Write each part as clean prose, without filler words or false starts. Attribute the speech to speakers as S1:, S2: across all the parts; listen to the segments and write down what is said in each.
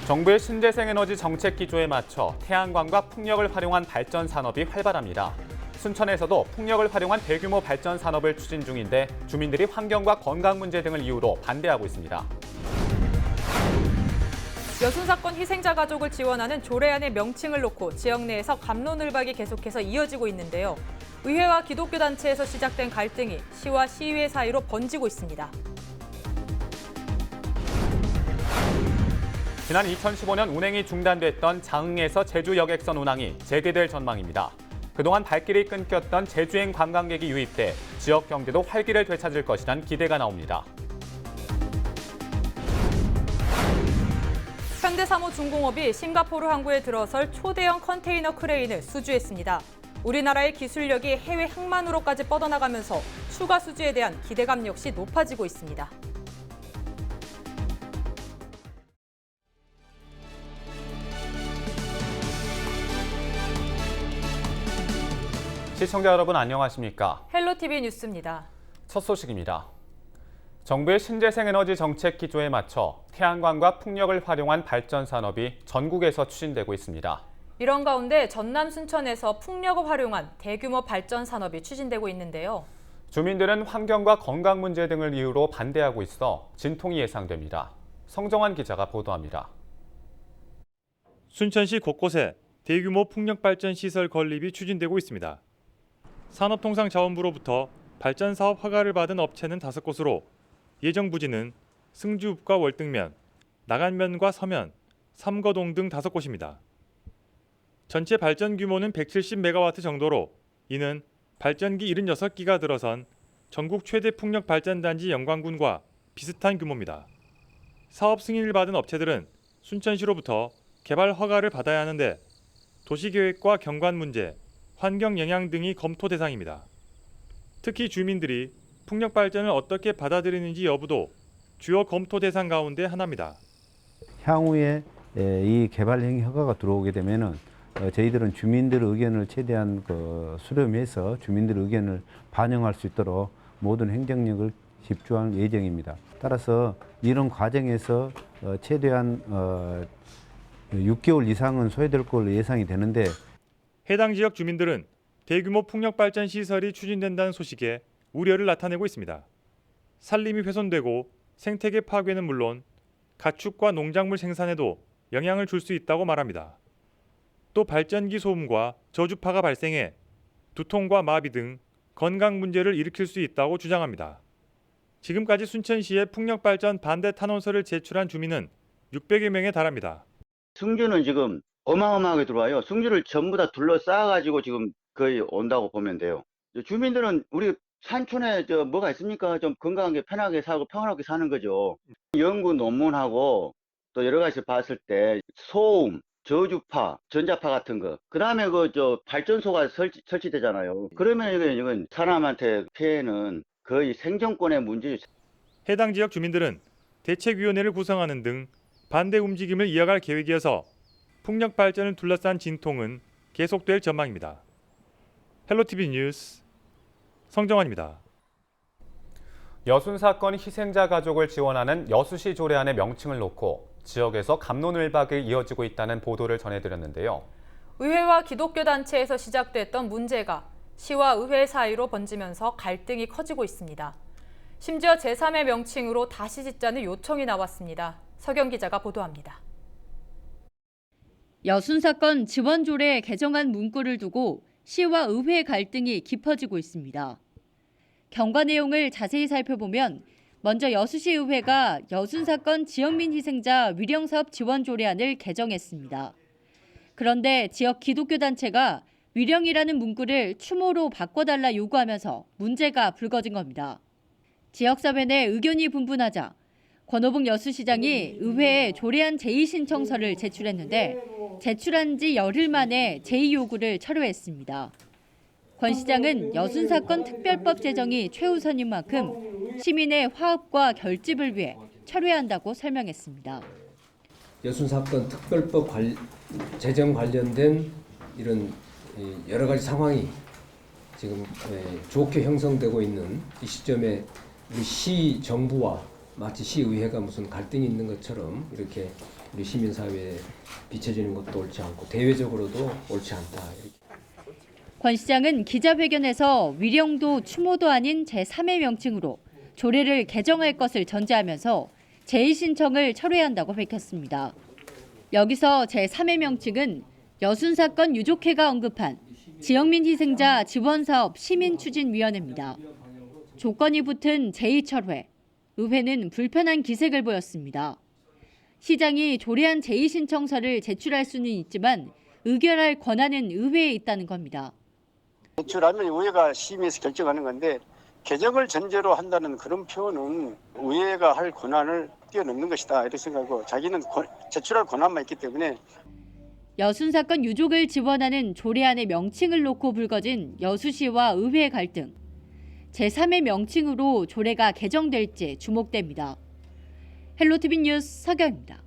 S1: 정부의 신재생에너지 정책 기조에 맞춰 태양광과 풍력을 활용한 발전 산업이 활발합니다. 순천에서도 풍력을 활용한 대규모 발전 산업을 추진 중인데 주민들이 환경과 건강 문제 등을 이유로 반대하고 있습니다.
S2: 여순사건 희생자 가족을 지원하는 조례안의 명칭을 놓고 지역 내에서 갑론을박이 계속해서 이어지고 있는데요. 의회와 기독교 단체에서 시작된 갈등이 시와 시의회 사이로 번지고 있습니다.
S1: 지난 2015년 운행이 중단됐던 장흥에서 제주 여객선 운항이 재개될 전망입니다. 그동안 발길이 끊겼던 제주행 관광객이 유입돼 지역 경제도 활기를 되찾을 것이란 기대가 나옵니다.
S2: 현대사무중공업이 싱가포르 항구에 들어설 초대형 컨테이너 크레인을 수주했습니다. 우리나라의 기술력이 해외 항만으로까지 뻗어나가면서 추가 수주에 대한 기대감 역시 높아지고 있습니다.
S1: 시청자 여러분 안녕하십니까?
S2: 헬로티비 뉴스입니다.
S1: 첫 소식입니다. 정부의 신재생에너지 정책 기조에 맞춰 태양광과 풍력을 활용한 발전 산업이 전국에서 추진되고 있습니다.
S2: 이런 가운데 전남 순천에서 풍력을 활용한 대규모 발전 산업이 추진되고 있는데요.
S1: 주민들은 환경과 건강 문제 등을 이유로 반대하고 있어 진통이 예상됩니다. 성정환 기자가 보도합니다.
S3: 순천시 곳곳에 대규모 풍력 발전 시설 건립이 추진되고 있습니다. 산업통상자원부로부터 발전 사업 허가를 받은 업체는 5곳으로 예정 부지는 승주읍과 월등면, 나간면과 서면, 삼거동 등 5곳입니다. 전체 발전 규모는 170메가와트 정도로 이는 발전기 76기가 들어선 전국 최대 풍력 발전단지 영광군과 비슷한 규모입니다. 사업 승인을 받은 업체들은 순천시로부터 개발 허가를 받아야 하는데 도시계획과 경관 문제, 환경 영향 등이 검토 대상입니다. 특히 주민들이 풍력 발전을 어떻게 받아들이는지 여부도 주요 검토 대상 가운데 하나입니다.
S4: 향후에 이 개발 행위 허가가 들어오게 되면은 저희들은 주민들의 의견을 최대한 수렴해서 주민들의 의견을 반영할 수 있도록 모든 행정력을 집중할 예정입니다. 따라서 이런 과정에서 최대한 6개월 이상은 소요될 걸로 예상이 되는데
S3: 해당 지역 주민들은 대규모 풍력 발전 시설이 추진된다는 소식에 우려를 나타내고 있습니다. 산림이 훼손되고 생태계 파괴는 물론 가축과 농작물 생산에도 영향을 줄 수 있다고 말합니다. 또 발전기 소음과 저주파가 발생해 두통과 마비 등 건강 문제를 일으킬 수 있다고 주장합니다. 지금까지 순천시에 풍력 발전 반대 탄원서를 제출한 주민은 600여 명에 달합니다.
S5: 승주는 지금 어마어마하게 들어와요. 승주를 전부 다 둘러싸가지고 지금 거의 온다고 보면 돼요. 주민들은 우리 산촌에 뭐가 있습니까? 좀 건강하게 편하게 살고 평화롭게 사는 거죠. 연구 논문하고 또 여러 가지 봤을 때 소음, 저주파, 전자파 같은 거. 그 다음에 발전소가 설치되잖아요. 그러면 이건 사람한테 피해는 거의 생존권의 문제죠.
S3: 해당 지역 주민들은 대책위원회를 구성하는 등 반대 움직임을 이어갈 계획이어서 풍력 발전을 둘러싼 진통은 계속될 전망입니다. 헬로티비 뉴스 성정환입니다.
S1: 여순사건 희생자 가족을 지원하는 여수시 조례안의 명칭을 놓고 지역에서 갑론을박이 이어지고 있다는 보도를 전해드렸는데요.
S2: 의회와 기독교 단체에서 시작됐던 문제가 시와 의회 사이로 번지면서 갈등이 커지고 있습니다. 심지어 제3의 명칭으로 다시 짓자는 요청이 나왔습니다. 서경 기자가 보도합니다.
S6: 여순사건 지원조례 개정안 문구를 두고 시와 의회 갈등이 깊어지고 있습니다. 경과 내용을 자세히 살펴보면 먼저 여수시의회가 여순사건 지역민 희생자 위령사업 지원조례안을 개정했습니다. 그런데 지역 기독교 단체가 위령이라는 문구를 추모로 바꿔달라 요구하면서 문제가 불거진 겁니다. 지역사회 내 의견이 분분하자 권오봉 여수시장이 의회에 조례안 제의 신청서를 제출했는데 제출한 지 열흘 만에 제의 요구를 철회했습니다. 권 시장은 여순사건 특별법 제정이 최우선인 만큼 시민의 화합과 결집을 위해 철회한다고 설명했습니다.
S7: 여순사건 특별법 제정 관련된 이런 여러 가지 상황이 지금 좋게 형성되고 있는 이 시점에 우리 시 정부와 마치 시의회가 무슨 갈등이 있는 것처럼 이렇게 우리 시민사회에 비춰지는 것도 옳지 않고 대외적으로도 옳지 않다. 이렇게.
S6: 권 시장은 기자회견에서 위령도 추모도 아닌 제3의 명칭으로 조례를 개정할 것을 전제하면서 제의신청을 철회한다고 밝혔습니다. 여기서 제3의 명칭은 여순 사건 유족회가 언급한 지역민 희생자 지원사업 시민추진위원회입니다. 조건이 붙은 제2철회, 의회는 불편한 기색을 보였습니다. 시장이 조례안 제의신청서를 제출할 수는 있지만 의결할 권한은 의회에 있다는 겁니다.
S8: 제출하면 의회가 심의해서 결정하는 건데 개정을 전제로 한다는 그런 표현은 의회가 할 권한을 뛰어넘는 것이다 이렇게 생각하고 자기는 제출할 권한만 있기 때문에
S6: 여순 사건 유족을 지원하는 조례안의 명칭을 놓고 불거진 여수시와 의회 갈등. 제3의 명칭으로 조례가 개정될지 주목됩니다. 헬로티비 뉴스 서경입니다.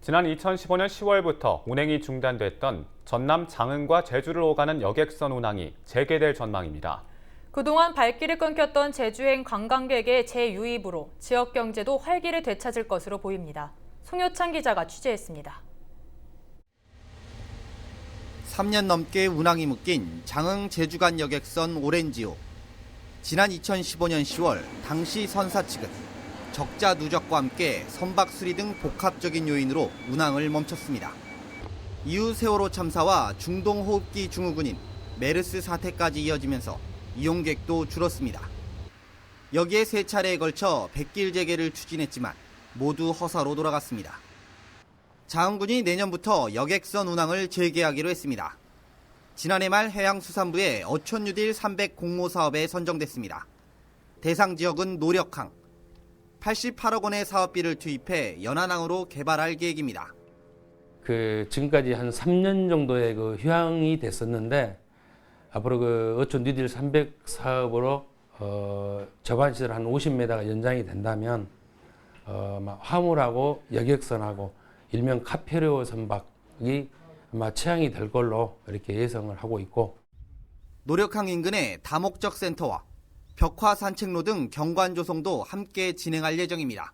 S1: 지난 2015년 10월부터 운행이 중단됐던 전남 장흥과 제주를 오가는 여객선 운항이 재개될 전망입니다.
S2: 그동안 발길이 끊겼던 제주행 관광객의 재유입으로 지역 경제도 활기를 되찾을 것으로 보입니다. 송효찬 기자가 취재했습니다.
S9: 3년 넘게 운항이 묶인 장흥 제주 간 여객선 오렌지호. 지난 2015년 10월 당시 선사 측은 적자 누적과 함께 선박 수리 등 복합적인 요인으로 운항을 멈췄습니다. 이후 세월호 참사와 중동 호흡기 증후군인 메르스 사태까지 이어지면서 이용객도 줄었습니다. 여기에 3차례에 걸쳐 백길 재개를 추진했지만 모두 허사로 돌아갔습니다. 장흥군이 내년부터 여객선 운항을 재개하기로 했습니다. 지난해 말 해양수산부의 어촌뉴딜 300 공모 사업에 선정됐습니다. 대상 지역은 노력항. 88억 원의 사업비를 투입해 연안항으로 개발할 계획입니다.
S10: 지금까지 한 3년 정도의 휴양이 됐었는데 앞으로 어촌 뉴딜 300 사업으로 저반 시설 한 50m가 연장이 된다면 화물하고 여객선하고 일명 카페르 선박이 아마 취항이 될 걸로 이렇게 예상을 하고 있고,
S9: 노력항 인근의 다목적 센터와 벽화 산책로 등 경관 조성도 함께 진행할 예정입니다.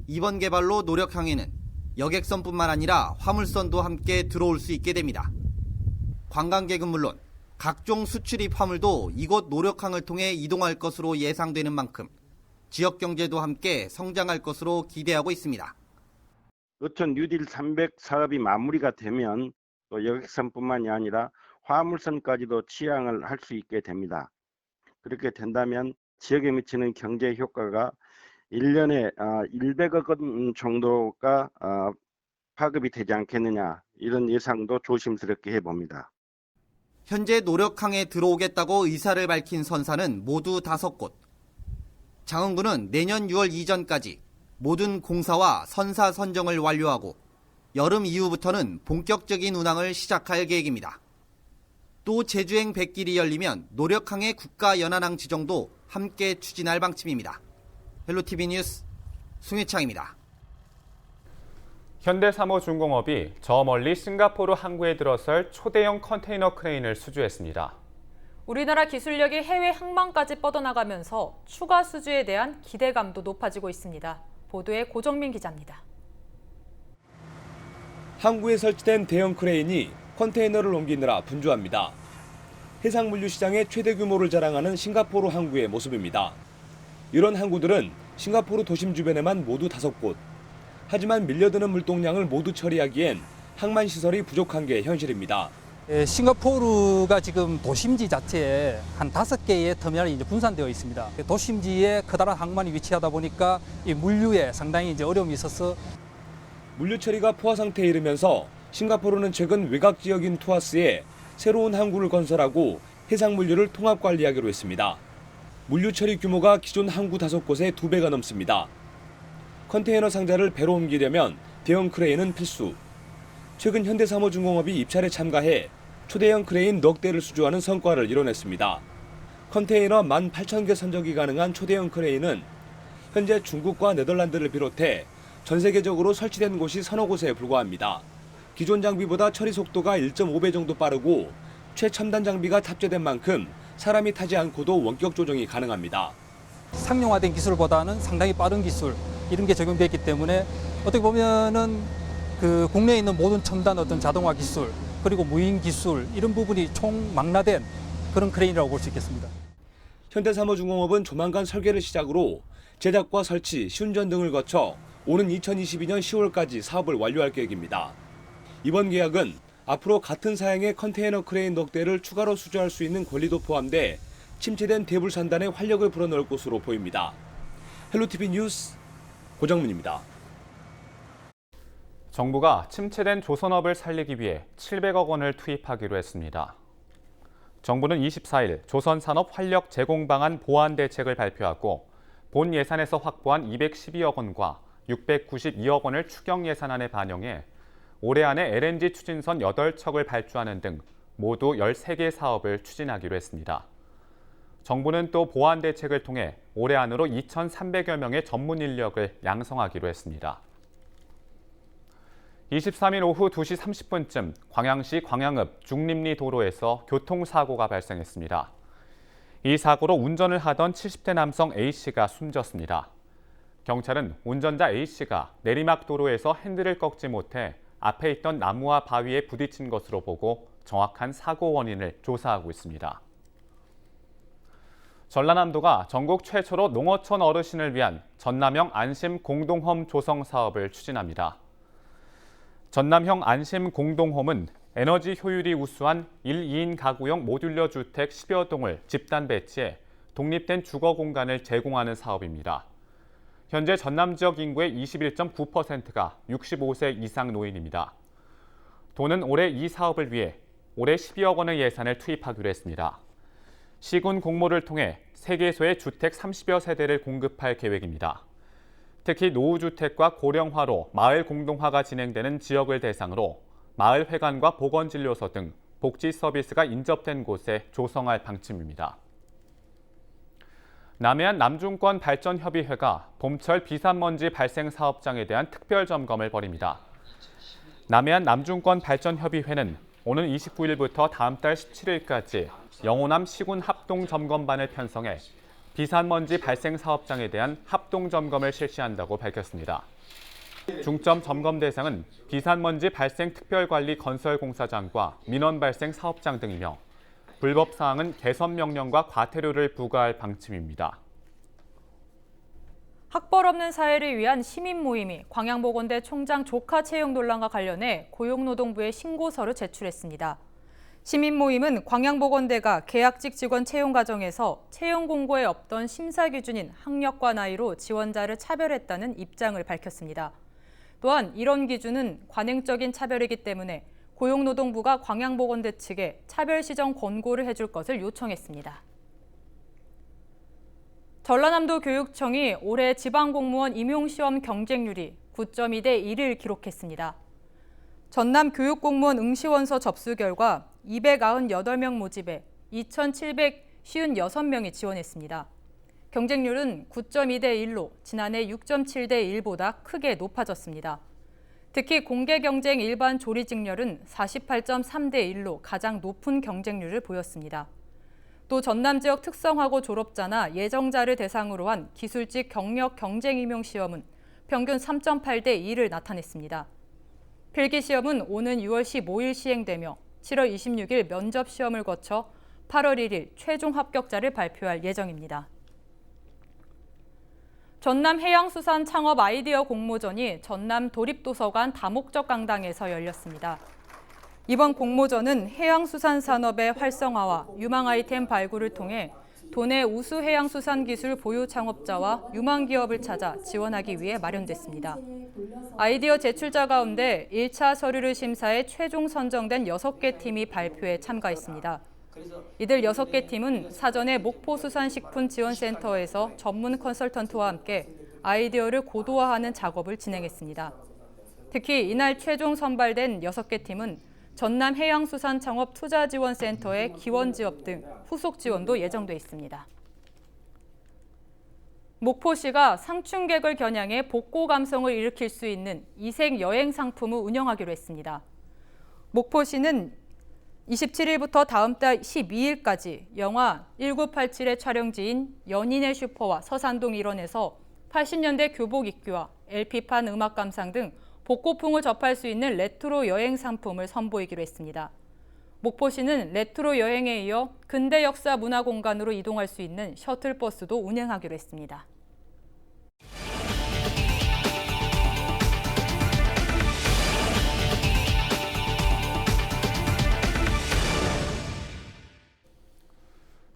S9: 이번 개발로 노력항에는 여객선뿐만 아니라 화물선도 함께 들어올 수 있게 됩니다. 관광객은 물론 각종 수출입 화물도 이곳 노력항을 통해 이동할 것으로 예상되는 만큼 지역 경제도 함께 성장할 것으로 기대하고 있습니다.
S11: 어촌 뉴딜 300 사업이 마무리가 되면 또 여객선뿐만이 아니라 화물선까지도 취항을 할 수 있게 됩니다. 그렇게 된다면 지역에 미치는 경제 효과가 1년에 100억 원 정도가 파급이 되지 않겠느냐, 이런 예상도 조심스럽게 해봅니다.
S9: 현재 노력항에 들어오겠다고 의사를 밝힌 선사는 모두 5곳. 장흥군은 내년 6월 이전까지 모든 공사와 선사 선정을 완료하고 여름 이후부터는 본격적인 운항을 시작할 계획입니다. 또 제주행 백길이 열리면 노력항의 국가연안항 지정도 함께 추진할 방침입니다. 헬로티비 뉴스 송혜창입니다.
S1: 현대사모중공업이 저 멀리 싱가포르 항구에 들어설 초대형 컨테이너 크레인을 수주했습니다.
S2: 우리나라 기술력이 해외 항만까지 뻗어나가면서 추가 수주에 대한 기대감도 높아지고 있습니다. 보도에 고정민 기자입니다.
S12: 항구에 설치된 대형 크레인이 컨테이너를 옮기느라 분주합니다. 해상물류 시장의 최대 규모를 자랑하는 싱가포르 항구의 모습입니다. 이런 항구들은 싱가포르 도심 주변에만 모두 5곳. 하지만 밀려드는 물동량을 모두 처리하기엔 항만 시설이 부족한 게 현실입니다.
S13: 싱가포르가 지금 도심지 자체에 한 5개의 터미널이 이제 분산되어 있습니다. 도심지에 커다란 항만이 위치하다 보니까 이 물류에 상당히 이제 어려움이 있어서
S12: 물류 처리가 포화 상태에 이르면서 싱가포르는 최근 외곽 지역인 투아스에 새로운 항구를 건설하고 해상 물류를 통합 관리하기로 했습니다. 물류 처리 규모가 기존 항구 5곳의 2배가 넘습니다. 컨테이너 상자를 배로 옮기려면 대형 크레인은 필수. 최근 현대사모중공업이 입찰에 참가해 초대형 크레인 넉 대를 수주하는 성과를 이뤄냈습니다. 컨테이너 18,000개 선적이 가능한 초대형 크레인은 현재 중국과 네덜란드를 비롯해 전 세계적으로 설치된 곳이 서너 곳에 불과합니다. 기존 장비보다 처리 속도가 1.5배 정도 빠르고 최첨단 장비가 탑재된 만큼 사람이 타지 않고도 원격 조정이 가능합니다.
S13: 상용화된 기술보다는 상당히 빠른 기술 이런 게 적용되어 있기 때문에 어떻게 보면은 그 국내에 있는 모든 첨단 어떤 자동화 기술 그리고 무인 기술 이런 부분이 총망라된 그런 크레인이라고 볼 수 있겠습니다.
S12: 현대사무중공업은 조만간 설계를 시작으로 제작과 설치, 시운전 등을 거쳐 오는 2022년 10월까지 사업을 완료할 계획입니다. 이번 계약은 앞으로 같은 사양의 컨테이너 크레인 넉 대를 추가로 수주할 수 있는 권리도 포함돼 침체된 대불산단의 활력을 불어넣을 것으로 보입니다. 헬로티비 뉴스 고정문입니다.
S1: 정부가 침체된 조선업을 살리기 위해 700억 원을 투입하기로 했습니다. 정부는 24일 조선산업 활력 제공 방안 보완 대책을 발표하고 본 예산에서 확보한 212억 원과 692억 원을 추경 예산안에 반영해 올해 안에 LNG 추진선 8척을 발주하는 등 모두 13개 사업을 추진하기로 했습니다. 정부는 또 보완 대책을 통해 올해 안으로 2,300여 명의 전문 인력을 양성하기로 했습니다. 23일 오후 2시 30분쯤 광양시 광양읍 중림리 도로에서 교통사고가 발생했습니다. 이 사고로 운전을 하던 70대 남성 A씨가 숨졌습니다. 경찰은 운전자 A씨가 내리막 도로에서 핸들을 꺾지 못해 앞에 있던 나무와 바위에 부딪힌 것으로 보고 정확한 사고 원인을 조사하고 있습니다. 전라남도가 전국 최초로 농어촌 어르신을 위한 전남형 안심 공동홈 조성 사업을 추진합니다. 전남형 안심 공동홈은 에너지 효율이 우수한 1, 2인 가구용 모듈러 주택 10여 동을 집단 배치해 독립된 주거 공간을 제공하는 사업입니다. 현재 전남 지역 인구의 21.9%가 65세 이상 노인입니다. 도는 올해 이 사업을 위해 올해 12억 원의 예산을 투입하기로 했습니다. 시군 공모를 통해 3개소의 주택 30여 세대를 공급할 계획입니다. 특히 노후주택과 고령화로 마을 공동화가 진행되는 지역을 대상으로 마을회관과 보건진료소 등 복지 서비스가 인접된 곳에 조성할 방침입니다. 남해안 남중권 발전협의회가 봄철 비산먼지 발생 사업장에 대한 특별 점검을 벌입니다. 남해안 남중권 발전협의회는 오는 29일부터 다음 달 17일까지 영호남 시군 합동점검반을 편성해 비산먼지 발생 사업장에 대한 합동점검을 실시한다고 밝혔습니다. 중점 점검 대상은 비산먼지 발생 특별관리 건설공사장과 민원 발생 사업장 등이며 불법 사항은 개선 명령과 과태료를 부과할 방침입니다.
S2: 학벌 없는 사회를 위한 시민 모임이 광양보건대 총장 조카 채용 논란과 관련해 고용노동부에 신고서를 제출했습니다. 시민 모임은 광양보건대가 계약직 직원 채용 과정에서 채용 공고에 없던 심사 기준인 학력과 나이로 지원자를 차별했다는 입장을 밝혔습니다. 또한 이런 기준은 관행적인 차별이기 때문에 고용노동부가 광양보건대 측에 차별 시정 권고를 해줄 것을 요청했습니다. 전라남도 교육청이 올해 지방공무원 임용시험 경쟁률이 9.2대 1을 기록했습니다. 전남 교육공무원 응시원서 접수 결과 298명 모집에 2,756명이 지원했습니다. 경쟁률은 9.2대 1로 지난해 6.7대 1보다 크게 높아졌습니다. 특히 공개경쟁 일반 조리직렬은 48.3대 1로 가장 높은 경쟁률을 보였습니다. 또 전남 지역 특성화고 졸업자나 예정자를 대상으로 한 기술직 경력 경쟁 임용 시험은 평균 3.8대 2를 나타냈습니다. 필기 시험은 오는 6월 15일 시행되며 7월 26일 면접 시험을 거쳐 8월 1일 최종 합격자를 발표할 예정입니다. 전남 해양수산 창업 아이디어 공모전이 전남 도립도서관 다목적 강당에서 열렸습니다. 이번 공모전은 해양수산 산업의 활성화와 유망 아이템 발굴을 통해 도내 우수 해양수산 기술 보유 창업자와 유망 기업을 찾아 지원하기 위해 마련됐습니다. 아이디어 제출자 가운데 1차 서류를 심사해 최종 선정된 6개 팀이 발표에 참가했습니다. 이들 6개 팀은 사전에 목포수산식품지원센터에서 전문 컨설턴트와 함께 아이디어를 고도화하는 작업을 진행했습니다. 특히 이날 최종 선발된 6개 팀은 전남해양수산창업투자지원센터의 기원지업 등 후속 지원도 예정돼 있습니다. 목포시가 상충객을 겨냥해 복고 감성을 일으킬 수 있는 이색 여행 상품을 운영하기로 했습니다. 목포시는 27일부터 다음 달 12일까지 영화 1987의 촬영지인 연인의 슈퍼와 서산동 일원에서 80년대 교복 입기와 LP판 음악 감상 등 복고풍을 접할 수 있는 레트로 여행 상품을 선보이기로 했습니다. 목포시는 레트로 여행에 이어 근대 역사 문화 공간으로 이동할 수 있는 셔틀버스도 운행하기로 했습니다.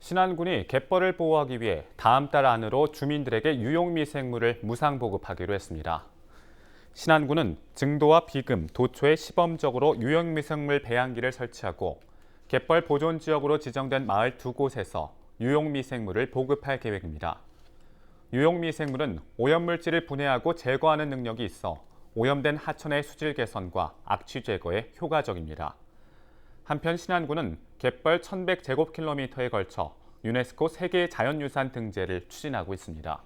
S1: 신안군이 갯벌을 보호하기 위해 다음 달 안으로 주민들에게 유용미생물을 무상 보급하기로 했습니다. 신안군은 증도와 비금, 도초에 시범적으로 유용미생물 배양기를 설치하고 갯벌 보존지역으로 지정된 마을 2곳에서 유용미생물을 보급할 계획입니다. 유용미생물은 오염물질을 분해하고 제거하는 능력이 있어 오염된 하천의 수질 개선과 악취 제거에 효과적입니다. 한편 신안군은 갯벌 1100제곱킬로미터에 걸쳐 유네스코 세계 자연유산 등재를 추진하고 있습니다.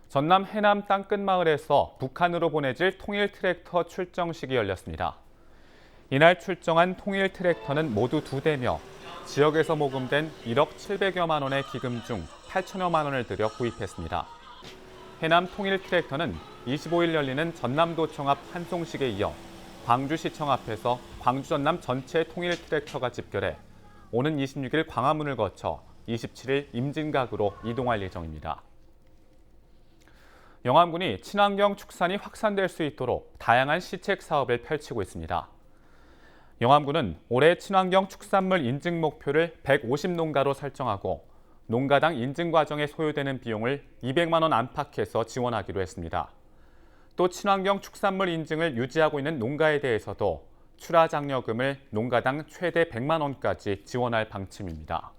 S1: 전남 해남 땅끝마을에서 북한으로 보내질 통일 트랙터 출정식이 열렸습니다. 이날 출정한 통일 트랙터는 모두 2대며 지역에서 모금된 1억 700여만 원의 기금 중 8천여만 원을 들여 구입했습니다. 해남 통일 트랙터는 25일 열리는 전남도청 앞 환송식에 이어 광주시청 앞에서 광주 전남 전체 통일 트랙터가 집결해 오는 26일 광화문을 거쳐 27일 임진각으로 이동할 예정입니다. 영암군이 친환경 축산이 확산될 수 있도록 다양한 시책 사업을 펼치고 있습니다. 영암군은 올해 친환경 축산물 인증 목표를 150농가로 설정하고 농가당 인증 과정에 소요되는 비용을 200만 원 안팎에서 지원하기로 했습니다. 또 친환경 축산물 인증을 유지하고 있는 농가에 대해서도 출하장려금을 농가당 최대 100만 원까지 지원할 방침입니다.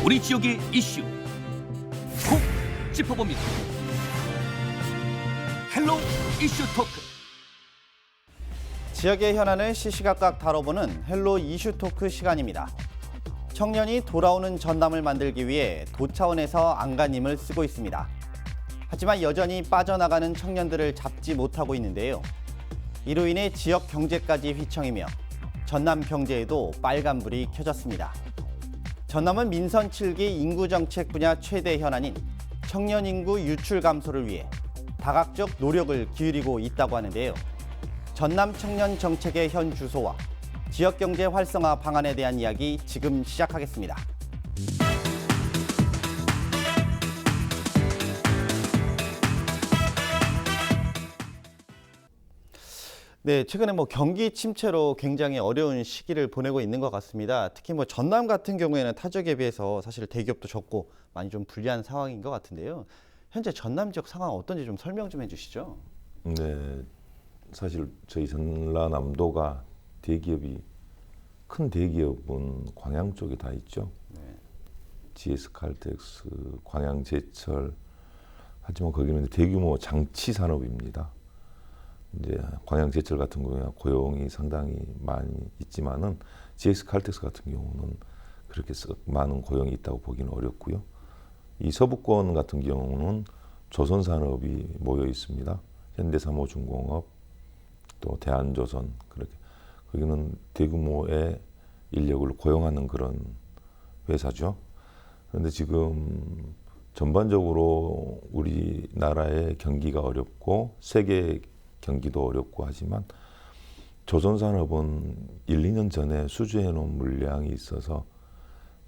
S14: 우리 지역의 이슈 콕 짚어봅니다. 헬로 이슈 토크.
S9: 지역의 현안을 시시각각 다뤄보는 헬로 이슈 토크 시간입니다. 청년이 돌아오는 전남을 만들기 위해 도차원에서 안간힘을 쓰고 있습니다. 하지만 여전히 빠져나가는 청년들을 잡지 못하고 있는데요. 이로 인해 지역 경제까지 휘청이며 전남 경제에도 빨간불이 켜졌습니다. 전남은 민선 7기 인구정책 분야 최대 현안인 청년 인구 유출 감소를 위해 다각적 노력을 기울이고 있다고 하는데요. 전남 청년 정책의 현 주소와 지역 경제 활성화 방안에 대한 이야기 지금 시작하겠습니다. 네, 최근에 경기 침체로 굉장히 어려운 시기를 보내고 있는 것 같습니다. 특히 전남 같은 경우에는 타 지역에 비해서 사실 대기업도 적고 많이 좀 불리한 상황인 것 같은데요. 현재 전남 지역 상황 어떤지 좀 설명 좀 해주시죠.
S15: 네, 사실 저희 전라남도가 큰 대기업은 광양 쪽에 다 있죠. 네. GS칼텍스, 광양제철. 하지만 거기는 대규모 장치 산업입니다. 이제 광양제철 같은 경우에 고용이 상당히 많이 있지만은 GS칼텍스 같은 경우는 그렇게 많은 고용이 있다고 보기는 어렵고요. 이 서부권 같은 경우는 조선산업이 모여 있습니다. 현대삼호중공업, 또 대한조선, 그렇게 거기는 대규모의 인력을 고용하는 그런 회사죠. 그런데 지금 전반적으로 우리나라의 경기가 어렵고 세계 경기도 어렵고 하지만 조선산업은 1, 2년 전에 수주해 놓은 물량이 있어서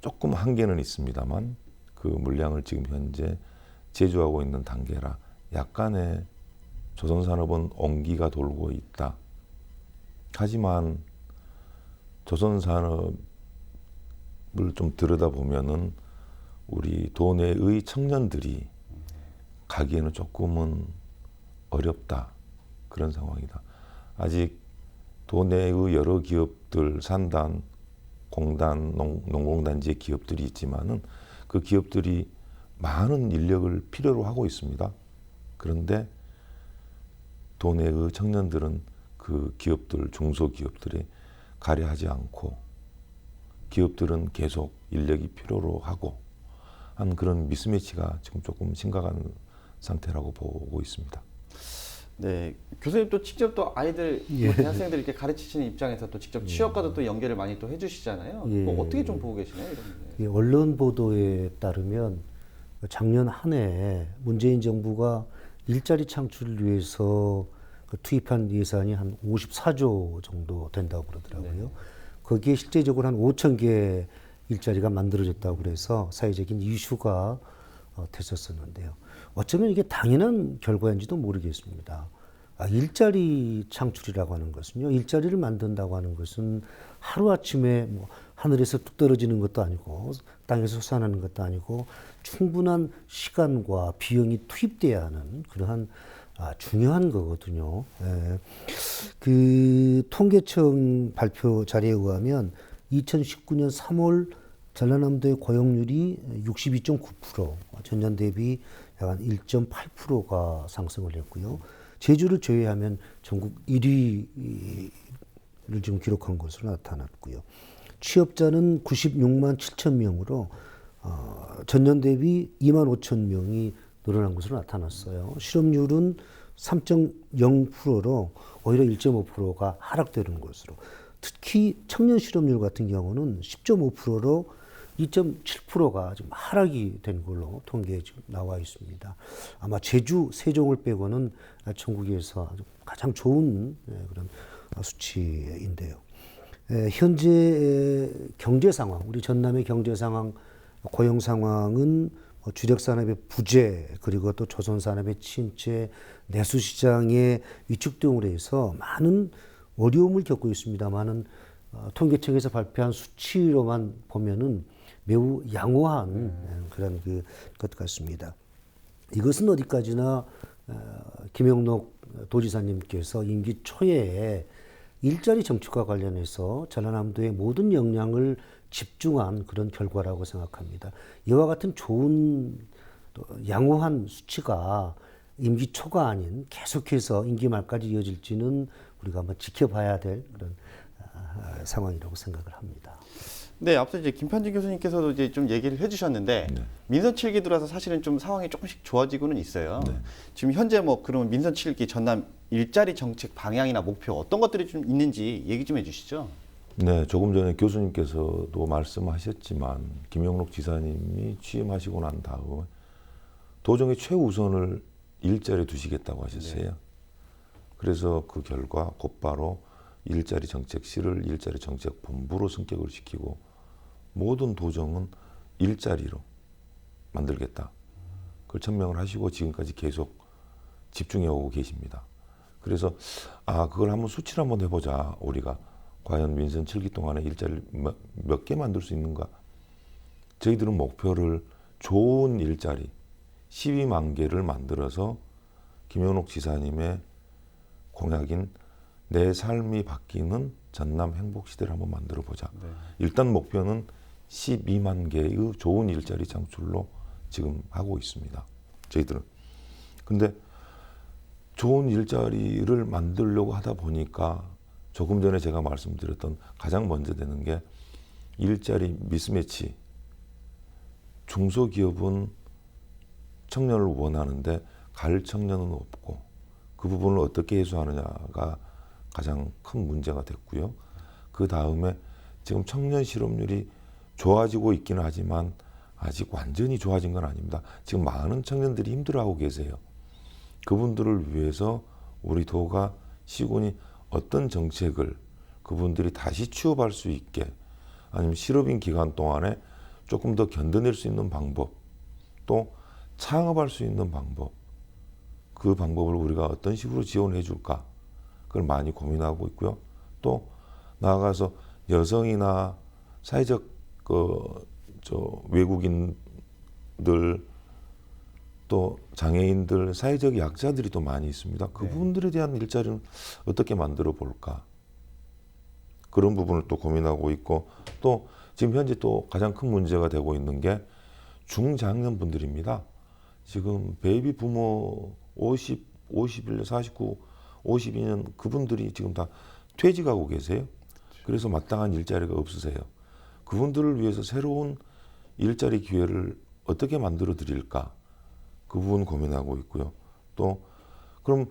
S15: 조금 한계는 있습니다만 그 물량을 지금 현재 제조하고 있는 단계라 약간의 조선산업은 온기가 돌고 있다. 하지만 조선산업을 좀 들여다보면은 우리 도내의 청년들이 가기에는 조금은 어렵다. 그런 상황이다. 아직 도내의 여러 기업들, 산단, 공단, 농공단지의 기업들이 있지만은 그 기업들이 많은 인력을 필요로 하고 있습니다. 그런데 도내의 청년들은 그 기업들, 중소기업들에 가려하지 않고 기업들은 계속 인력이 필요로 하고 한 그런 미스매치가 지금 조금 심각한 상태라고 보고 있습니다.
S16: 네, 교수님 또 직접 또 아이들,
S17: 예.
S16: 대학생들 이렇게 가르치시는 입장에서 또 직접 취업과도 또 연계를 많이 또 해주시잖아요.
S17: 예.
S16: 뭐 어떻게 좀 보고 계시나요, 이런 문제?
S17: 언론 보도에 따르면 작년 한 해 문재인 정부가 일자리 창출을 위해서 투입한 예산이 한 54조 정도 된다고 그러더라고요. 거기에 실제적으로 한 5천 개 일자리가 만들어졌다고 그래서 사회적인 이슈가 됐었었는데요. 어쩌면 이게 당연한 결과인지도 모르겠습니다. 일자리 창출이라고 하는 것은요, 일자리를 만든다고 하는 것은 하루아침에 뭐 하늘에서 뚝 떨어지는 것도 아니고 땅에서 솟아나는 것도 아니고 충분한 시간과 비용이 투입돼야 하는 그러한 중요한 거거든요. 예. 그 통계청 발표 자료에 의하면 2019년 3월 전라남도의 고용률이 62.9%, 전년 대비 약 한 1.8%가 상승을 했고요. 제주를 제외하면 전국 1위를 지금 기록한 것으로 나타났고요. 취업자는 96만 7천 명으로 전년 대비 2만 5천 명이 늘어난 것으로 나타났어요. 실업률은 3.0%로 오히려 1.5%가 하락되는 것으로. 특히 청년 실업률 같은 경우는 10.5%로 2.7%가 지금 하락이 된 걸로 통계에 지금 나와 있습니다. 아마 제주, 세종을 빼고는 전국에서 가장 좋은 그런 수치인데요. 현재 경제 상황, 우리 전남의 경제 상황, 고용 상황은 주력 산업의 부재, 그리고 또 조선 산업의 침체, 내수 시장의 위축 등으로 해서 많은 어려움을 겪고 있습니다만은 통계청에서 발표한 수치로만 보면은 매우 양호한 그런 것 같습니다. 이것은 어디까지나 김영록 도지사님께서 임기 초에 일자리 정책과 관련해서 전라남도의 모든 역량을 집중한 그런 결과라고 생각합니다. 이와 같은 좋은 양호한 수치가 임기 초가 아닌 계속해서 임기 말까지 이어질지는 우리가 한번 지켜봐야 될 그런 상황이라고 생각을 합니다.
S16: 네, 앞서 이제 김판진 교수님께서도 이제 좀 얘기를 해주셨는데 민선 7기 들어서 사실은 좀 상황이 조금씩 좋아지고는 있어요. 지금 현재 뭐 그러면 민선 7기 전남 일자리 정책 방향이나 목표 어떤 것들이 좀 있는지 얘기 좀 해주시죠.
S15: 네, 조금 전에 교수님께서도 말씀하셨지만 김영록 지사님이 취임하시고 난 다음 도정의 최우선을 일자리에 두시겠다고 하셨어요. 그래서 그 결과 곧바로 일자리 정책실을 일자리 정책 본부로 승격을 시키고 모든 도정은 일자리로 만들겠다. 그걸 천명을 하시고 지금까지 계속 집중해 오고 계십니다. 그래서 그걸 한번 수치를 한번 해보자. 우리가 과연 민선 7기 동안에 일자리를 몇 개 만들 수 있는가. 저희들은 목표를 좋은 일자리 12만 개를 만들어서 김영록 지사님의 공약인 내 삶이 바뀌는 전남 행복시대를 한번 만들어 보자. 일단 목표는 12만 개의 좋은 일자리 창출로 지금 하고 있습니다. 저희들은. 근데 좋은 일자리를 만들려고 하다 보니까 조금 전에 제가 말씀드렸던 가장 먼저 되는 게 일자리 미스매치. 중소기업은 청년을 원하는데 갈 청년은 없고 그 부분을 어떻게 해소하느냐가 가장 큰 문제가 됐고요. 그 다음에 지금 청년 실업률이 좋아지고 있기는 하지만 아직 완전히 좋아진 건 아닙니다. 지금 많은 청년들이 힘들어하고 계세요. 그분들을 위해서 우리 도가 시군이 어떤 정책을 그분들이 다시 취업할 수 있게 아니면 실업인 기간 동안에 조금 더 견뎌낼 수 있는 방법 또 창업할 수 있는 방법 그 방법을 우리가 어떤 식으로 지원해 줄까 그걸 많이 고민하고 있고요. 또 나아가서 여성이나 사회적 외국인들 또 장애인들 사회적 약자들이 또 많이 있습니다. 그분들에 대한 일자리는 어떻게 만들어 볼까 그런 부분을 또 고민하고 있고 또 지금 현재 또 가장 큰 문제가 되고 있는 게 중장년분들입니다. 지금 베이비 부모 51년 49 52년 그분들이 지금 다 퇴직하고 계세요. 그래서 마땅한 일자리가 없으세요. 그분들을 위해서 새로운 일자리 기회를 어떻게 만들어 드릴까 그 부분 고민하고 있고요. 또 그럼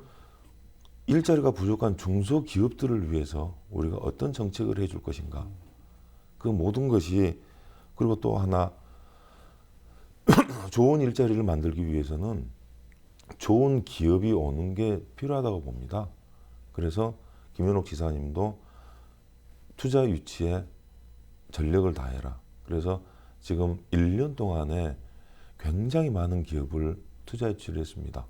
S15: 일자리가 부족한 중소기업들을 위해서 우리가 어떤 정책을 해줄 것인가 그 모든 것이 그리고 또 하나 좋은 일자리를 만들기 위해서는 좋은 기업이 오는 게 필요하다고 봅니다. 그래서 김현옥 지사님도 투자 유치에 전력을 다해라. 그래서 지금 1년 동안에 굉장히 많은 기업을 투자 유치를 했습니다.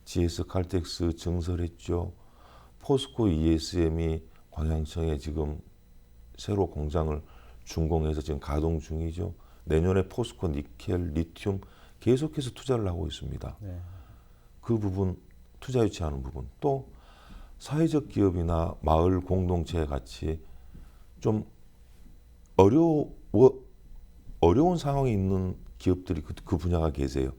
S15: GS 칼텍스 증설했죠. 포스코 ESM이 광양청에 지금 새로 공장을 준공해서 지금 가동 중이죠. 내년에 포스코 니켈, 리튬 계속해서 투자를 하고 있습니다.
S16: 네.
S15: 그 부분 투자 유치하는 부분 또 사회적 기업이나 마을 공동체 같이 좀 어려운 상황에 있는 기업들이 그 분야가 계세요.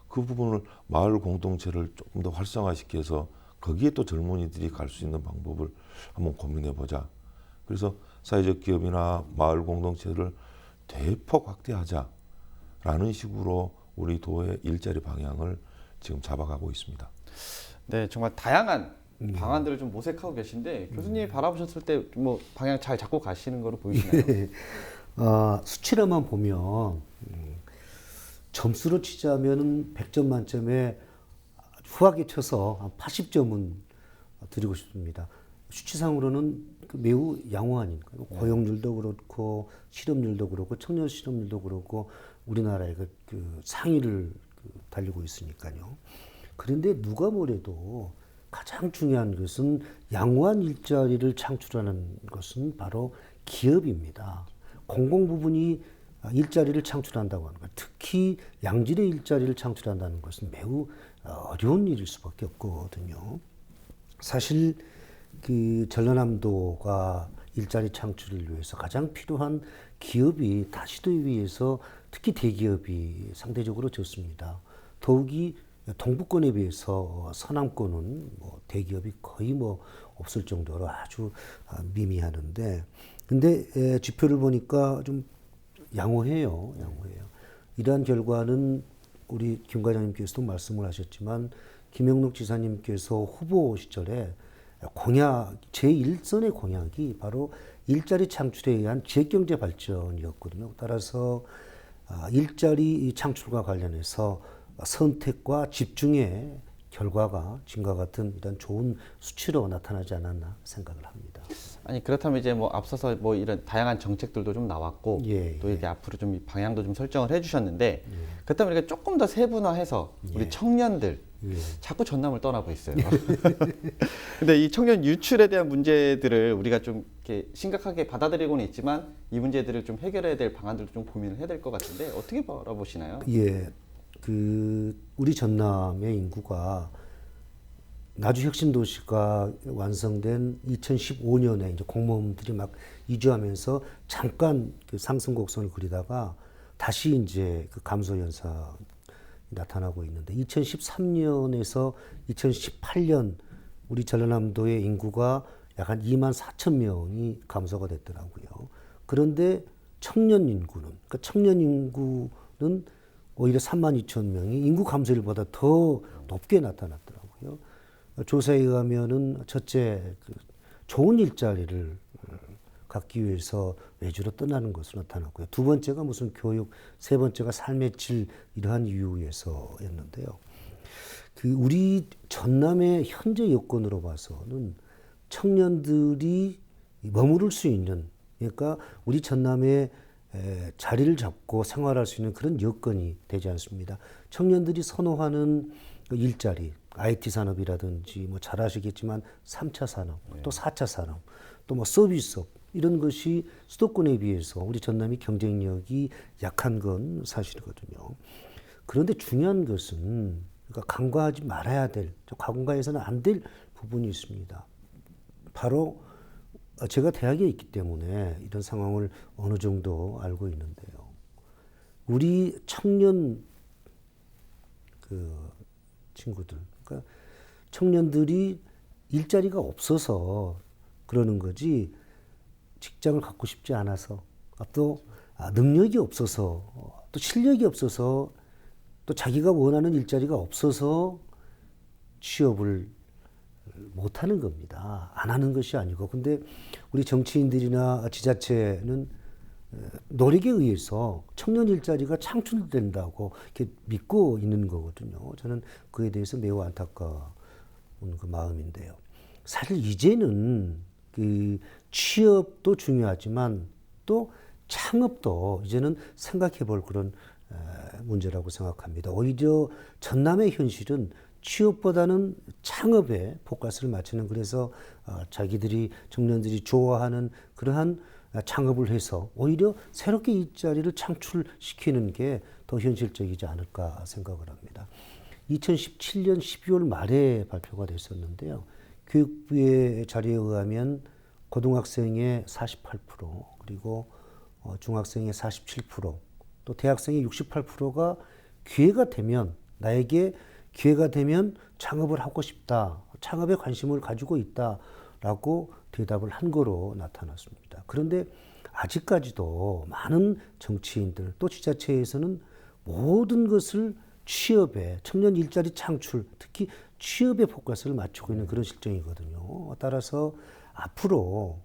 S15: 그 부분을 마을 공동체를 조금 더 활성화시켜서 거기에 또 젊은이들이 갈 수 있는 방법을 한번 고민해 보자. 그래서 사회적 기업이나 마을 공동체를 대폭 확대하자라는 식으로 우리 도의 일자리 방향을 지금 잡아가고 있습니다.
S16: 네, 정말 다양한 방안들을 좀 모색하고 계신데 교수님이 바라보셨을 때 뭐 방향 잘 잡고 가시는 거로 보이시나요?
S17: 수치로만 보면 점수로 치자면 100점 만점에 후하게 쳐서 한 80점은 드리고 싶습니다. 수치상으로는 매우 양호하니까 고용률도 그렇고 실업률도 그렇고 청년 실업률도 그렇고 우리나라의 그 상위를 달리고 있으니까요. 그런데 누가 뭐래도 가장 중요한 것은 양호한 일자리를 창출하는 것은 바로 기업입니다. 공공 부분이 일자리를 창출한다고 하는 것, 특히 양질의 일자리를 창출한다는 것은 매우 어려운 일일 수밖에 없거든요. 사실 그 전라남도가 일자리 창출을 위해서 가장 필요한 기업이 다시도에 비해서 특히 대기업이 상대적으로 적습니다. 더욱이 동부권에 비해서 서남권은 뭐 대기업이 거의 뭐 없을 정도로 아주 미미하는데, 근데 지표를 보니까 좀 양호해요. 이러한 결과는 우리 김 과장님께서도 말씀을 하셨지만 김영록 지사님께서 후보 시절에 공약, 제1선의 공약이 바로 일자리 창출에 의한 지역경제 발전이었거든요. 따라서 일자리 창출과 관련해서 선택과 집중의 결과가 지금과 같은 이런 좋은 수치로 나타나지 않았나 생각을 합니다.
S16: 아니 그렇다면 이제 뭐 앞서서 뭐 이런 다양한 정책들도 좀 나왔고 또 이제 앞으로 좀 방향도 좀 설정을 해주셨는데 그렇다면 우리가 조금 더 세분화해서 우리 청년들 자꾸 전남을 떠나고 있어요. 근데 이 청년 유출에 대한 문제들을 우리가 좀 이렇게 심각하게 받아들이고는 있지만 이 문제들을 좀 해결해야 될 방안들도 좀 고민을 해야 될 것 같은데 어떻게 바라보시나요?
S17: 예, 우리 전남의 인구가 나주혁신도시가 완성된 2015년에 이제 공무원들이 막 이주하면서 잠깐 그 상승 곡선을 그리다가 다시 이제 그 감소 현상이 나타나고 있는데 2013년에서 2018년 우리 전라남도의 인구가 약 한 2만 4천 명이 감소가 됐더라고요. 그런데 청년 인구는 오히려 3만 2천 명이 인구 감소율보다 더 높게 나타났더라고요. 조사에 의하면은 첫째, 좋은 일자리를 갖기 위해서 외주로 떠나는 것으로 나타났고요. 두 번째가 무슨 교육, 세 번째가 삶의 질 이러한 이유에서였는데요. 우리 전남의 현재 여건으로 봐서는 청년들이 머무를 수 있는, 그러니까 우리 전남의 자리를 잡고 생활할 수 있는 그런 여건이 되지 않습니다. 청년들이 선호하는 일자리, IT 산업이라든지 뭐 잘 아시겠지만 3차 산업, 또 4차 산업, 또 뭐 서비스업 이런 것이 수도권에 비해서 우리 전남이 경쟁력이 약한 건 사실이거든요. 그런데 중요한 것은 그러니까 간과하지 말아야 될, 간과해서는 안 될 부분이 있습니다. 바로 제가 대학에 있기 때문에 이런 상황을 어느 정도 알고 있는데요. 우리 청년 친구들, 그러니까 청년들이 일자리가 없어서 그러는 거지 직장을 갖고 싶지 않아서 또 능력이 없어서 또 실력이 없어서 또 자기가 원하는 일자리가 없어서 취업을 못하는 겁니다. 안 하는 것이 아니고. 근데 우리 정치인들이나 지자체는 노력에 의해서 청년 일자리가 창출된다고 이렇게 믿고 있는 거거든요. 저는 그에 대해서 매우 안타까운 그 마음인데요. 사실 이제는 그 취업도 중요하지만 또 창업도 이제는 생각해 볼 그런 문제라고 생각합니다. 오히려 전남의 현실은 취업보다는 창업에 포커스를 맞추는, 그래서 자기들이 청년들이 좋아하는 그러한 창업을 해서 오히려 새롭게 일자리를 창출시키는 게 더 현실적이지 않을까 생각을 합니다. 2017년 12월 말에 발표가 됐었는데요. 교육부의 자료에 의하면 고등학생의 48%, 그리고 중학생의 47%, 또 대학생의 68%가 기회가 되면, 나에게 기회가 되면 창업을 하고 싶다, 창업에 관심을 가지고 있다라고 대답을 한 거로 나타났습니다. 그런데 아직까지도 많은 정치인들 또 지자체에서는 모든 것을 취업에, 청년 일자리 창출, 특히 취업에 포커스를 맞추고 있는 그런 실정이거든요. 따라서 앞으로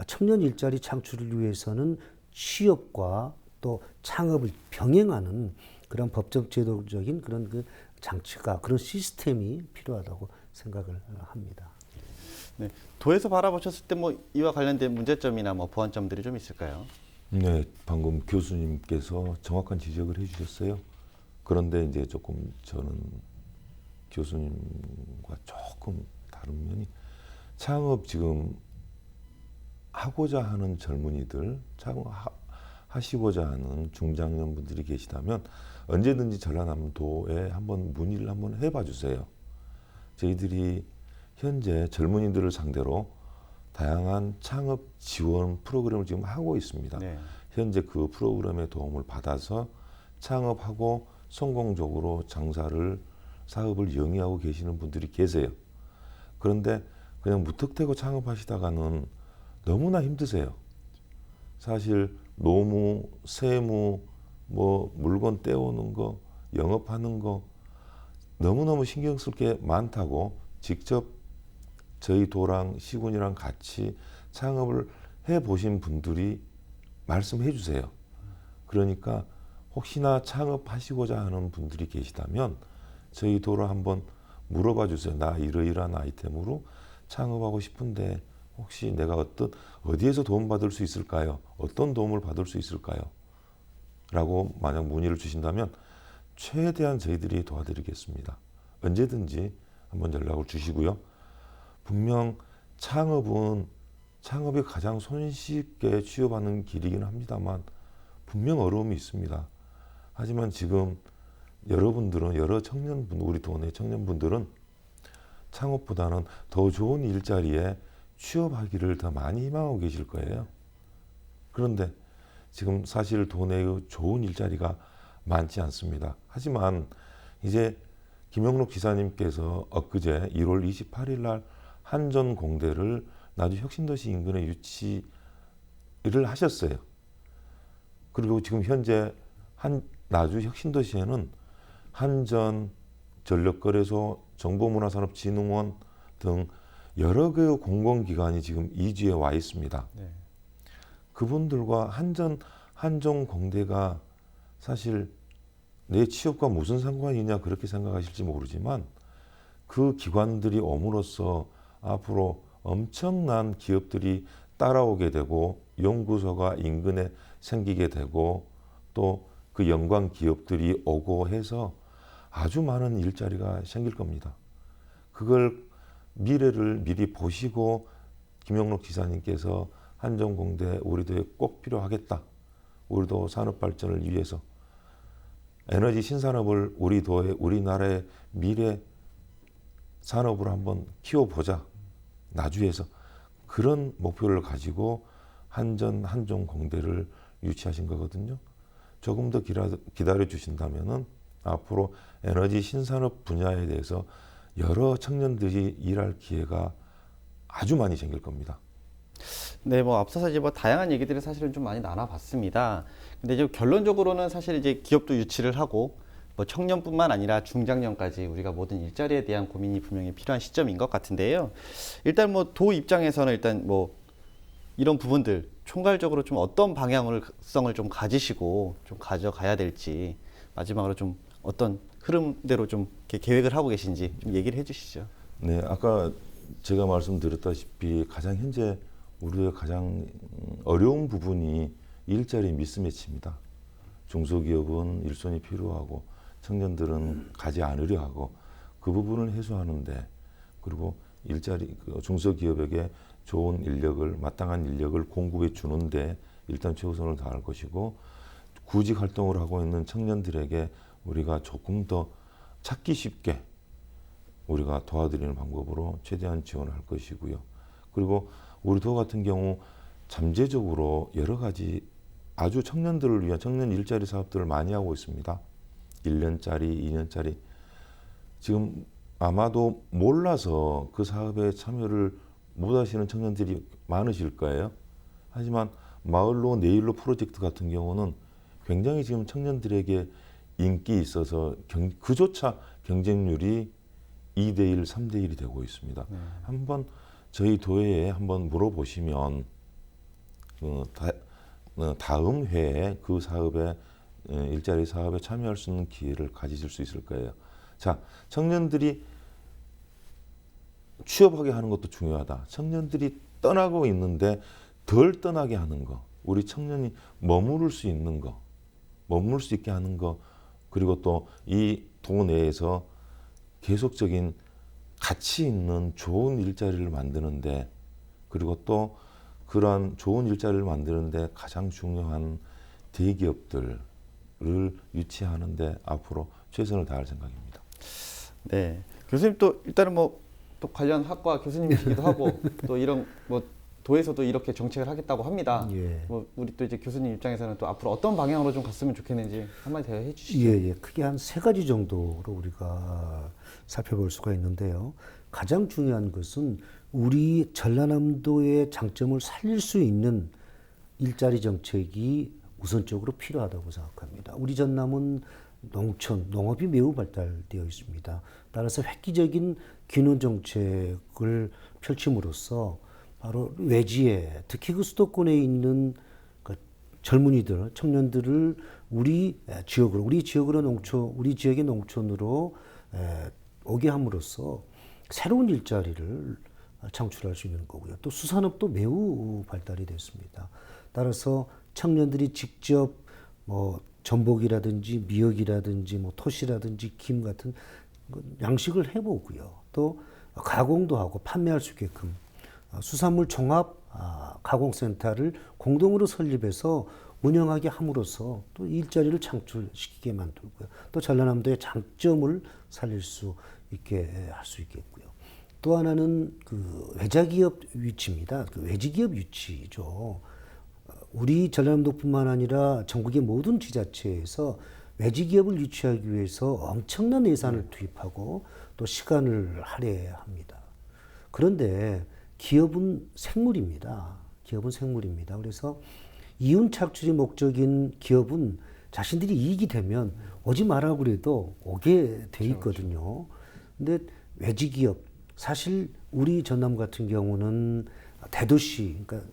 S17: 청년 일자리 창출을 위해서는 취업과 또 창업을 병행하는 그런 법적 제도적인 그런 그 장치가, 그런 시스템이 필요하다고 생각을 합니다.
S16: 네, 도에서 바라보셨을 때 뭐 이와 관련된 문제점이나 뭐 보완점들이 좀 있을까요?
S15: 네, 방금 교수님께서 정확한 지적을 해주셨어요. 그런데 이제 조금 저는 교수님과 조금 다른 면이, 창업 지금 하고자 하는 젊은이들, 창업하시고자 하는 중장년분들이 계시다면 언제든지 전라남도에 한번 문의를 한번 해봐 주세요. 저희들이 현재 젊은이들을 상대로 다양한 창업 지원 프로그램을 지금 하고 있습니다.
S16: 네.
S15: 현재 그 프로그램의 도움을 받아서 창업하고 성공적으로 사업을 영위하고 계시는 분들이 계세요. 그런데 그냥 무턱대고 창업하시다가는 너무나 힘드세요. 사실 노무, 세무, 뭐 물건 떼오는 거, 영업하는 거 너무너무 신경 쓸 게 많다고 직접 저희 도랑 시군이랑 같이 창업을 해보신 분들이 말씀해 주세요. 그러니까 혹시나 창업하시고자 하는 분들이 계시다면 저희 도로 한번 물어봐 주세요. 나 이러이러한 아이템으로 창업하고 싶은데 혹시 내가 어디에서 도움받을 수 있을까요? 어떤 도움을 받을 수 있을까요? 라고 만약 문의를 주신다면 최대한 저희들이 도와드리겠습니다. 언제든지 한번 연락을 주시고요. 분명 창업이 가장 손쉽게 취업하는 길이긴 합니다만 분명 어려움이 있습니다. 하지만 지금 여러분들은, 여러 청년분, 우리 도내 청년분들은 창업보다는 더 좋은 일자리에 취업하기를 더 많이 희망하고 계실 거예요. 그런데 지금 사실 도내의 좋은 일자리가 많지 않습니다. 하지만 이제 김영록 지사님께서 엊그제 1월 28일 날 한전공대를 나주 혁신도시 인근에 유치를 하셨어요. 그리고 지금 현재 나주 혁신도시에는 한전, 전력거래소, 정보문화산업진흥원 등 여러 개의 공공기관이 지금 이주에 와 있습니다.
S16: 네.
S15: 그분들과 한전공대가 사실 내 취업과 무슨 상관이냐 그렇게 생각하실지 모르지만 그 기관들이 옴으로써 앞으로 엄청난 기업들이 따라오게 되고 연구소가 인근에 생기게 되고 또 그 연관 기업들이 오고 해서 아주 많은 일자리가 생길 겁니다. 그걸 미래를 미리 보시고 김영록 지사님께서 한전공대 우리 도에 꼭 필요하겠다. 우리도 산업 발전을 위해서 에너지 신산업을 우리 도에 우리나라의 미래 산업으로 한번 키워보자. 나주에서 그런 목표를 가지고 한전공대를 유치하신 거거든요. 조금 더 기다려 주신다면은 앞으로 에너지 신산업 분야에 대해서 여러 청년들이 일할 기회가 아주 많이 생길 겁니다.
S16: 네, 뭐 앞서서 이제 뭐 다양한 얘기들을 사실은 좀 많이 나눠봤습니다. 근데 이제 결론적으로는 사실 이제 기업도 유치를 하고 뭐 청년뿐만 아니라 중장년까지 우리가 모든 일자리에 대한 고민이 분명히 필요한 시점인 것 같은데요. 일단 뭐 도 입장에서는 일단 뭐 이런 부분들 총괄적으로 좀 어떤 방향성을 좀 가지시고 좀 가져가야 될지 마지막으로 좀 어떤 흐름대로 좀 이렇게 계획을 하고 계신지 좀 얘기를 해주시죠.
S15: 네, 아까 제가 말씀드렸다시피 가장 현재 우리의 가장 어려운 부분이 일자리 미스매치입니다. 중소기업은 일손이 필요하고 청년들은 가지 않으려 하고 그 부분을 해소하는데, 그리고 일자리 중소기업에게 좋은 인력을, 마땅한 인력을 공급해 주는데 일단 최우선을 다할 것이고, 구직 활동을 하고 있는 청년들에게 우리가 조금 더 찾기 쉽게 우리가 도와드리는 방법으로 최대한 지원을 할 것이고요. 그리고 우리 도 같은 경우 잠재적으로 여러 가지 아주 청년들을 위한 청년 일자리 사업들을 많이 하고 있습니다. 1년짜리, 2년짜리. 지금 아마도 몰라서 그 사업에 참여를 못 하시는 청년들이 많으실 거예요. 하지만 마을로 내일로 프로젝트 같은 경우는 굉장히 지금 청년들에게 인기 있어서 그조차 경쟁률이 2대1, 3대1이 되고 있습니다. 한번 저희 도회에 한번 물어보시면 다음 회에 그 사업에 일자리 사업에 참여할 수 있는 기회를 가지실 수 있을 거예요. 자, 청년들이 취업하게 하는 것도 중요하다. 청년들이 떠나고 있는데 덜 떠나게 하는 거, 우리 청년이 머무를 수 있는 거, 머물 수 있게 하는 거, 그리고 또 이 도 내에서 계속적인 가치 있는 좋은 일자리를 만드는데, 그리고 또 그러한 좋은 일자리를 만드는데 가장 중요한 대기업들을 유치하는데 앞으로 최선을 다할 생각입니다.
S16: 네, 교수님 또 일단은 뭐 또 관련 학과 교수님이시기도 하고 또 이런 뭐 도에서도 이렇게 정책을 하겠다고 합니다.
S17: 예.
S16: 뭐 우리 또 이제 교수님 입장에서는 또 앞으로 어떤 방향으로 좀 갔으면 좋겠는지 한마디 더 해주시죠.
S17: 예. 크게 한 3가지 정도로 우리가 살펴볼 수가 있는데요. 가장 중요한 것은 우리 전라남도의 장점을 살릴 수 있는 일자리 정책이 우선적으로 필요하다고 생각합니다. 우리 전남은 농촌, 농업이 매우 발달되어 있습니다. 따라서 획기적인 균형 정책을 펼침으로써 바로 외지에, 특히 그 수도권에 있는 그 젊은이들, 청년들을 우리 지역으로, 우리 지역의 농촌으로 오게 함으로써 새로운 일자리를 창출할 수 있는 거고요. 또 수산업도 매우 발달이 됐습니다. 따라서 청년들이 직접 뭐 전복이라든지 미역이라든지 뭐 토시라든지 김 같은 양식을 해보고요. 또 가공도 하고 판매할 수 있게끔 수산물 종합 가공센터를 공동으로 설립해서 운영하게 함으로써 또 일자리를 창출시키게 만들고요. 또 전라남도의 장점을 살릴 수 있게 할 수 있겠고요. 또 하나는 그 외자기업 유치입니다. 그 외지기업 유치죠. 우리 전라남도뿐만 아니라 전국의 모든 지자체에서 외지기업을 유치하기 위해서 엄청난 예산을 투입하고 또 시간을 할애합니다. 그런데 기업은 생물입니다. 기업은 생물입니다. 그래서 이윤 착취의 목적인 기업은 자신들이 이익이 되면 오지 말라고 그래도 오게 돼 있거든요. 근데 외지기업, 사실 우리 전남 같은 경우는 대도시, 그러니까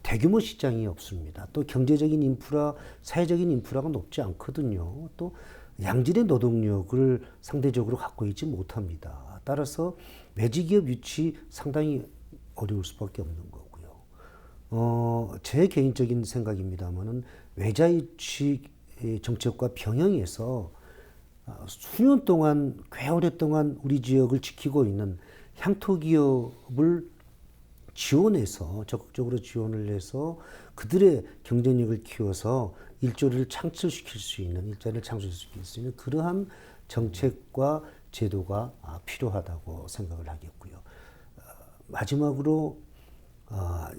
S17: 대규모 시장이 없습니다. 또 경제적인 인프라, 사회적인 인프라가 높지 않거든요. 또 양질의 노동력을 상대적으로 갖고 있지 못합니다. 따라서 외지기업 유치 상당히 어려울 수밖에 없는 거고요. 제 개인적인 생각입니다만은 외자 유치 정책과 병행해서 수년 동안, 꽤 오랫동안 우리 지역을 지키고 있는 향토기업을 지원해서, 적극적으로 지원을 해서 그들의 경쟁력을 키워서 일자리를 창출시킬 수 있는, 일자리를 창출시킬 수 있는 그러한 정책과 제도가 필요하다고 생각을 하겠고요. 마지막으로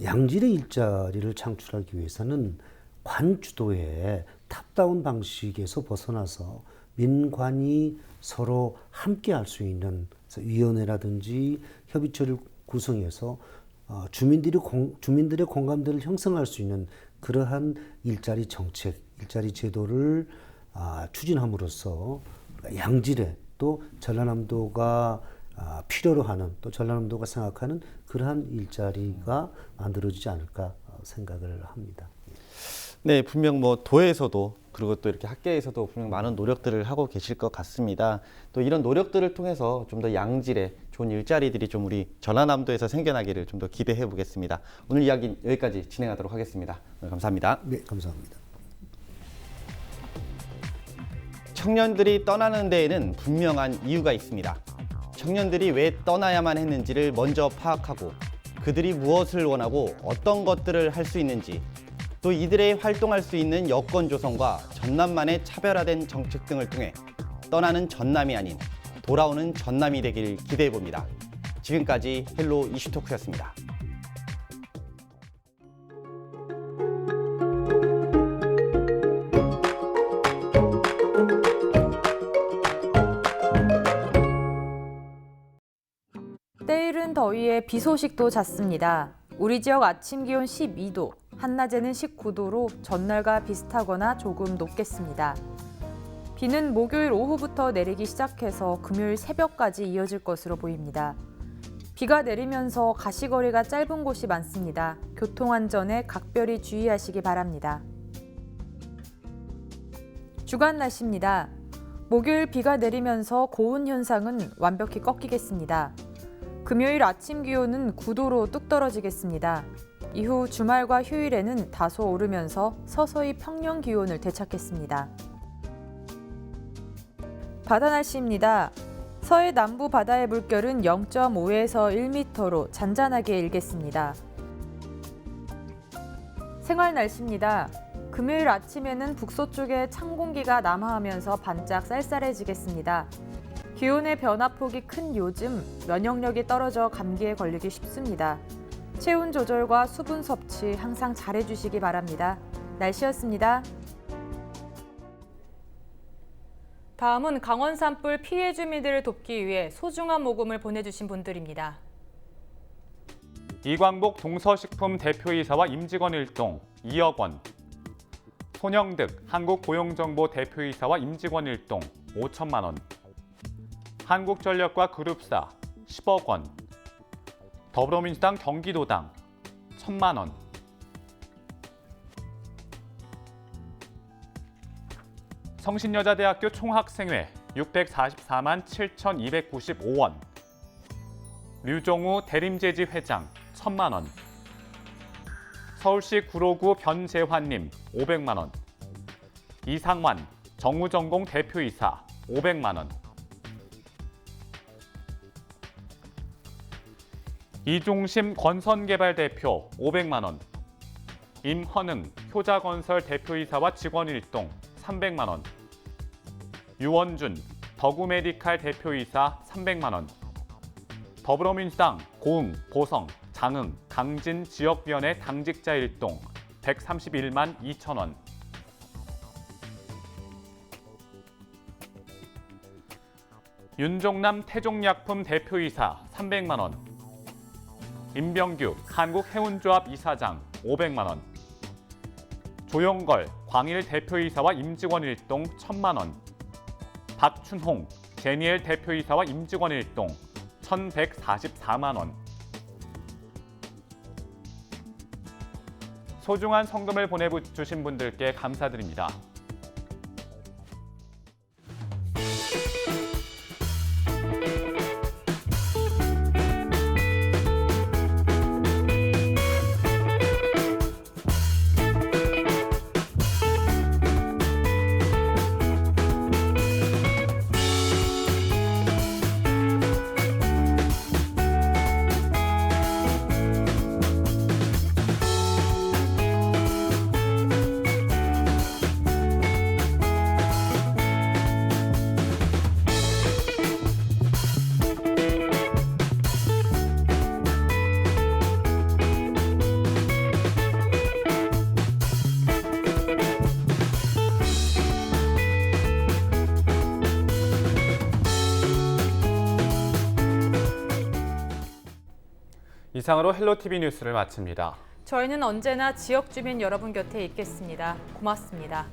S17: 양질의 일자리를 창출하기 위해서는 관주도의 탑다운 방식에서 벗어나서 민관이 서로 함께 할 수 있는 위원회라든지 협의체를 구성해서 주민들의 공감대를 형성할 수 있는 그러한 일자리 정책, 일자리 제도를 추진함으로써 양질의 또 전라남도가 필요로 하는 또 전라남도가 생각하는 그러한 일자리가 만들어지지 않을까 생각을 합니다.
S16: 네, 분명 뭐 도에서도 그리고 또 이렇게 학계에서도 분명 많은 노력들을 하고 계실 것 같습니다. 또 이런 노력들을 통해서 좀 더 양질의 좋은 일자리들이 좀 우리 전라남도에서 생겨나기를 좀 더 기대해 보겠습니다. 오늘 이야기 여기까지 진행하도록 하겠습니다. 오늘 감사합니다.
S17: 네, 감사합니다.
S16: 청년들이 떠나는 데에는 분명한 이유가 있습니다. 청년들이 왜 떠나야만 했는지를 먼저 파악하고 그들이 무엇을 원하고 어떤 것들을 할 수 있는지 또 이들의 활동할 수 있는 여건 조성과 전남만의 차별화된 정책 등을 통해 떠나는 전남이 아닌 돌아오는 전남이 되길 기대해 봅니다. 지금까지 헬로 이슈토크였습니다.
S2: 때이른 더위에 비 소식도 잦습니다. 우리 지역 아침 기온 12도, 한낮에는 19도로 전날과 비슷하거나 조금 높겠습니다. 비는 목요일 오후부터 내리기 시작해서 금요일 새벽까지 이어질 것으로 보입니다. 비가 내리면서 가시거리가 짧은 곳이 많습니다. 교통안전에 각별히 주의하시기 바랍니다. 주간 날씨입니다. 목요일 비가 내리면서 고온 현상은 완벽히 꺾이겠습니다. 금요일 아침 기온은 9도로 뚝 떨어지겠습니다. 이후 주말과 휴일에는 다소 오르면서 서서히 평년 기온을 되찾겠습니다. 바다 날씨입니다. 서해 남부 바다의 물결은 0.5에서 1m로 잔잔하게 일겠습니다. 생활 날씨입니다. 금요일 아침에는 북서쪽에 찬 공기가 남하하면서 반짝 쌀쌀해지겠습니다. 기온의 변화폭이 큰 요즘 면역력이 떨어져 감기에 걸리기 쉽습니다. 체온 조절과 수분 섭취 항상 잘해주시기 바랍니다. 날씨였습니다. 다음은 강원 산불 피해 주민들을 돕기 위해 소중한 모금을 보내주신 분들입니다.
S1: 이광복 동서식품 대표이사와 임직원 일동 2억 원, 손영득 한국고용정보 대표이사와 임직원 일동 5천만 원, 한국전력과 그룹사 10억 원, 더불어민주당 경기도당 1,000만 원, 성신여자대학교 총학생회 644만 7,295원, 류종우 대림제지 회장 1,000만 원, 서울시 구로구 변재환님 500만 원, 이상환 정우전공 대표이사 500만 원, 이종심 건선개발 대표 500만 원, 임헌응 효자건설 대표이사와 직원 일동 300만 원, 유원준 더구메디칼 대표이사 300만 원, 더불어민주당 고흥, 보성, 장흥, 강진 지역위원회 당직자 일동 131만 2천 원, 윤종남 태종약품 대표이사 300만 원, 임병규 한국해운조합 이사장 500만 원, 조영걸 광일 대표이사와 임직원 일동 1,000만 원, 박춘홍 제니엘 대표이사와 임직원 일동 1,144만 원. 소중한 성금을 보내주신 분들께 감사드립니다. 이상으로 헬로티비 뉴스를 마칩니다.
S2: 저희는 언제나 지역 주민 여러분 곁에 있겠습니다. 고맙습니다.